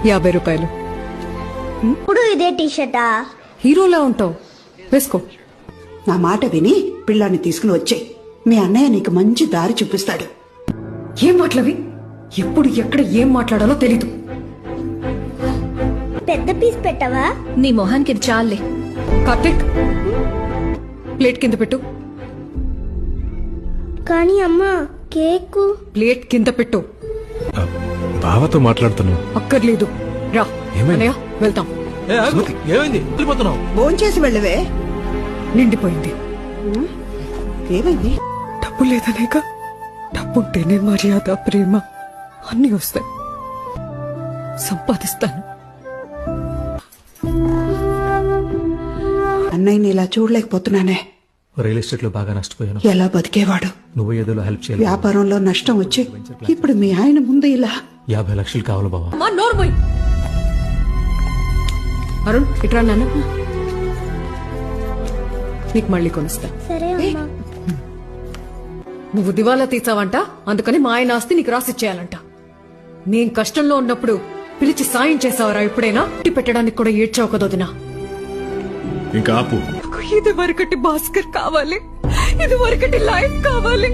50 రూపాయలు. ఇప్పుడు ఇదే టీషర్టా? హీరోలా ఉంటావు, వేసుకో. నా మాట విని పిల్లాన్ని తీసుకుని వచ్చే. మీ అన్నయ్య నీకు మంచి దారి చూపిస్తాడు. ఏం మాటలవి? ఎప్పుడు ఎక్కడ ఏం మాట్లాడాలో తెలీదు. పెద్ద పీస్ పెట్టవా? నీ మొహానికి ఇది చాలే. కార్తిక్, ప్లేట్ కింద పెట్టు. కానీ అమ్మా, కేక్. ప్లేట్ కింద పెట్టు. బావతో మాట్లాడుతున్నావు. అక్కర్లేదు, రా. ఏమైంది? అన్నయ్య, వెళ్తాం. ఏమైంది? వెళ్ళిపోతున్నావు? భోంచేసి వెళ్ళవే. నిండిపోయింది. ఏమైంది? డబ్బు లేదనేక. డబ్బుంటేనే మర్యాద, ప్రేమ అన్నీ వస్తాయి. సంపాదిస్తాను. అన్నయ్యని ఇలా చూడలేకపోతున్నానే. రియల్ ఎస్టేట్ లో బాగా నష్టపోయాను. ఎలా బతికేవాడు? నువ్వు ఏదో హెల్ప్ చేయాలి. వ్యాపారంలో నష్టం వచ్చి ఇప్పుడు మీ ఆయన ముందు ఇలా. 50 లక్షలు కావాలి బావా. అమ్మా, నోర్మోయ్. అరుణ్, ఇట్రా నాన్న. నీకు మళ్ళీ కొనిస్తా. సరే అమ్మా. నువ్వు దివాలా తీసావంట, అందుకని మా ఆయన ఆస్తి నీకు రాసిచ్చేయాలంట. నేను కష్టంలో ఉన్నప్పుడు పిలిచి సాయం చేసావరా ఎప్పుడైనా? ఇంటి పెట్టడానికి కూడా ఏడ్చావు కదొదినా. ఇంకా ఆపు. ఇది వరకటి భాస్కర్ కావాలి, ఇది వరకటి లైఫ్ కావాలి.